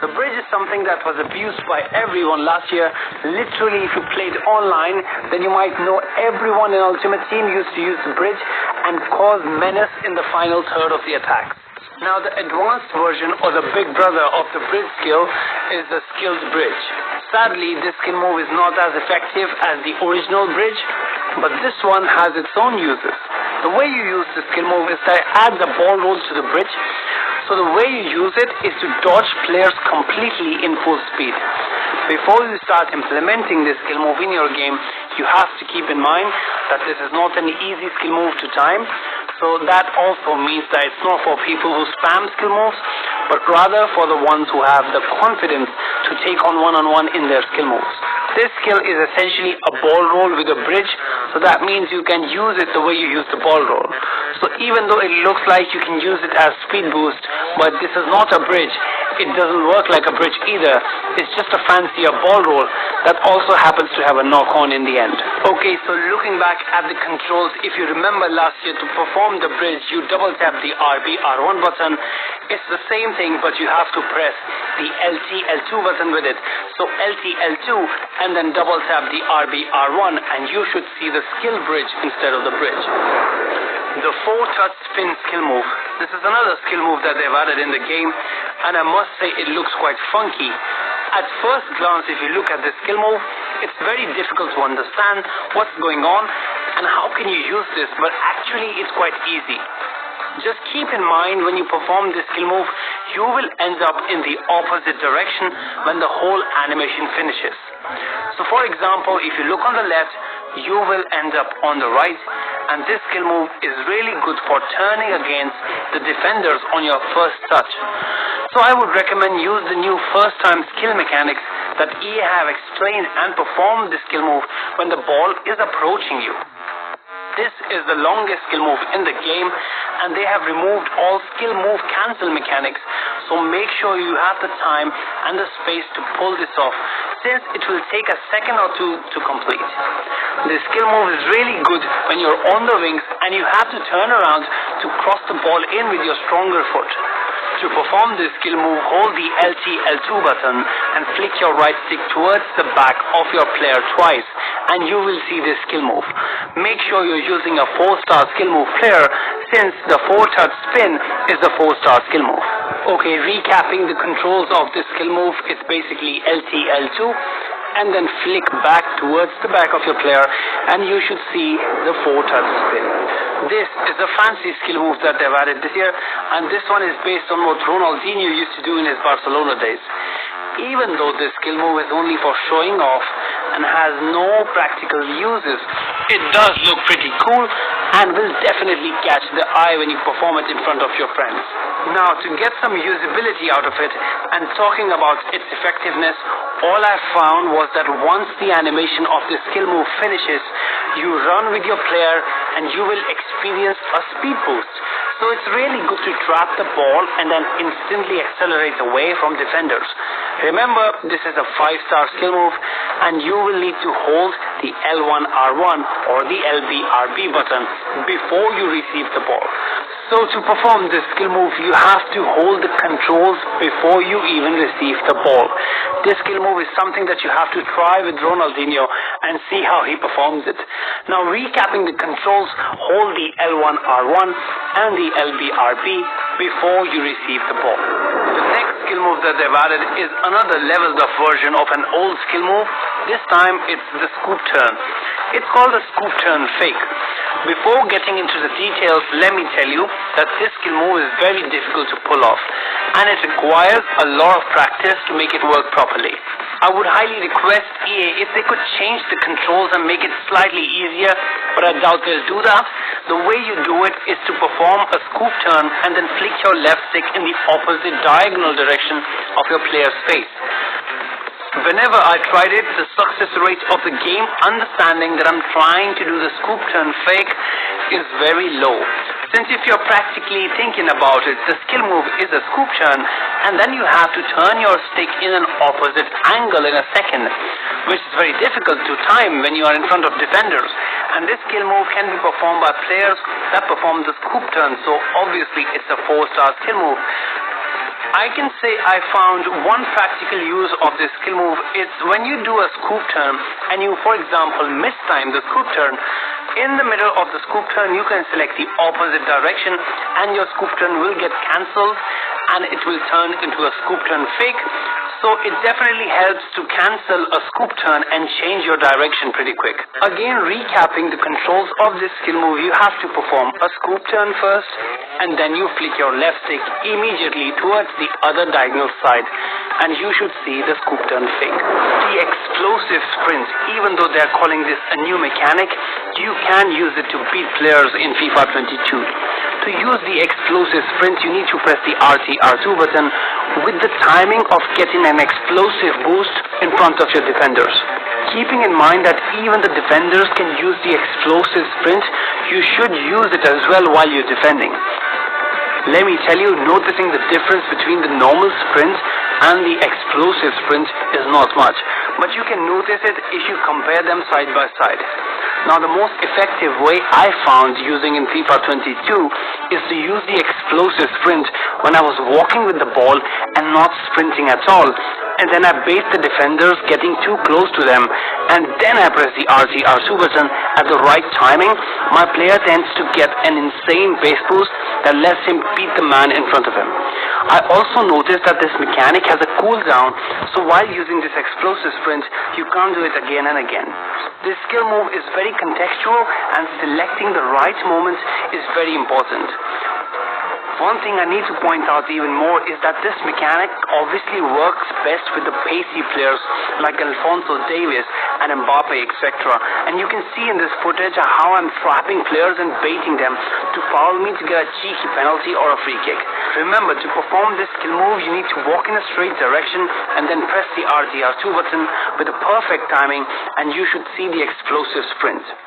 The bridge is something that was abused by everyone last year. Literally, if you played online, then you might know everyone in Ultimate Team used to use the bridge and cause menace in the final third of the attacks. Now, the advanced version or the big brother of the bridge skill is the skilled bridge. Sadly, this skill move is not as effective as the original bridge, but this one has its own uses. The way you use the skill move is to add the ball roll to the bridge. So the way you use it is to dodge players completely in full speed. Before you start implementing this skill move in your game, you have to keep in mind that this is not an easy skill move to time. So that also means that it's not for people who spam skill moves, but rather for the ones who have the confidence to take on one-on-one in their skill moves. This skill is essentially a ball roll with a bridge, so that means you can use it the way you use the ball roll. So even though it looks like you can use it as speed boost, but this is not a bridge, it doesn't work like a bridge either. It's just a fancier ball roll that also happens to have a knock-on in the end. Okay, so looking back at the controls, if you remember last year, to perform the bridge, you double tap the R1 button. It's the same thing, but you have to press the L2 button with it. So L2 and then double tap the R1 and you should see the skill bridge instead of the bridge. The 4-touch spin skill move. This is another skill move that they've added in the game, and I must say it looks quite funky. At first glance, if you look at this skill move, it's very difficult to understand what's going on and how can you use this, but actually it's quite easy. Just keep in mind when you perform this skill move, you will end up in the opposite direction when the whole animation finishes. So for example, if you look on the left, you will end up on the right, and this skill move is really good for turning against the defenders on your first touch. So I would recommend use the new first time skill mechanics that EA have explained and perform this skill move when the ball is approaching you. This is the longest skill move in the game, and they have removed all skill move cancel mechanics, so make sure you have the time and the space to pull this off, since it will take a second or two to complete. This skill move is really good when you're on the wings and you have to turn around to cross the ball in with your stronger foot. To perform this skill move, hold the L2 button and flick your right stick towards the back of your player twice, and you will see this skill move. Make sure you're using a 4-star skill move player, since the 4-touch spin is the 4-star skill move. Okay, recapping the controls of this skill move, it's basically L2 and then flick back towards the back of your player and you should see the 4-touch spin. This is a fancy skill move that they've added this year, and this one is based on what Ronaldinho used to do in his Barcelona days. Even though this skill move is only for showing off and has no practical uses, it does look pretty cool and will definitely catch the eye when you perform it in front of your friends. Now, to get some usability out of it and talking about its effectiveness, all I found was that once the animation of this skill move finishes, you run with your player and you will experience a speed boost. So it's really good to trap the ball and then instantly accelerate away from defenders. Remember, this is a 5-star skill move and you will need to hold the L1R1 or the LBRB button before you receive the ball. So to perform this skill move, you have to hold the controls before you even receive the ball. This skill move is something that you have to try with Ronaldinho and see how he performs it. Now, recapping the controls, hold the L1R1 and the LBRB before you receive the ball. The next skill move that they've added is another leveled up version of an old skill move. This time it's the scoop turn. It's called the scoop turn fake. Before getting into the details, let me tell you that this skill move is very difficult to pull off and it requires a lot of practice to make it work properly. I would highly request EA if they could change the controls and make it slightly easier, but I doubt they'll do that. The way you do it is to perform a scoop turn and then flick your left stick in the opposite diagonal direction of your player's face. Whenever I tried it, the success rate of the game, understanding that I'm trying to do the scoop turn fake, is very low. Since if you're practically thinking about it, the skill move is a scoop turn and then you have to turn your stick in an opposite angle in a second, which is very difficult to time when you are in front of defenders. And this skill move can be performed by players that perform the scoop turn, so obviously it's a 4-star skill move. I can say I found one practical use of this skill move. It's when you do a scoop turn and you, for example, mistime the scoop turn. In the middle of the scoop turn, you can select the opposite direction and your scoop turn will get cancelled and it will turn into a scoop turn fake. So it definitely helps to cancel a scoop turn and change your direction pretty quick. Again, recapping the controls of this skill move, you have to perform a scoop turn first and then you flick your left stick immediately towards the other diagonal side and you should see the scoop turn fake. The explosive sprint, even though they are calling this a new mechanic, you can use it to beat players in FIFA 22. To use the explosive sprint, you need to press the R2 button with the timing of getting an explosive boost in front of your defenders. Keeping in mind that even the defenders can use the explosive sprint, you should use it as well while you're defending. Let me tell you, noticing the difference between the normal sprint and the explosive sprint is not much, but you can notice it if you compare them side by side. Now, the most effective way I found using in FIFA 22 is to use the explosive sprint when I was walking with the ball and not sprinting at all. And then I bait the defenders getting too close to them, and then I press the R2 button at the right timing. My player tends to get an insane base boost that lets him beat the man in front of him. I also noticed that this mechanic has a cooldown, so while using this explosive sprint, you can't do it again and again. This skill move is very contextual and selecting the right moments is very important. One thing I need to point out even more is that this mechanic obviously works best with the pacey players like Alphonso Davies and Mbappe, etc. And you can see in this footage how I'm trapping players and baiting them to foul me to get a cheeky penalty or a free kick. Remember, to perform this skill move, you need to walk in a straight direction and then press the R2 button with the perfect timing and you should see the explosive sprint.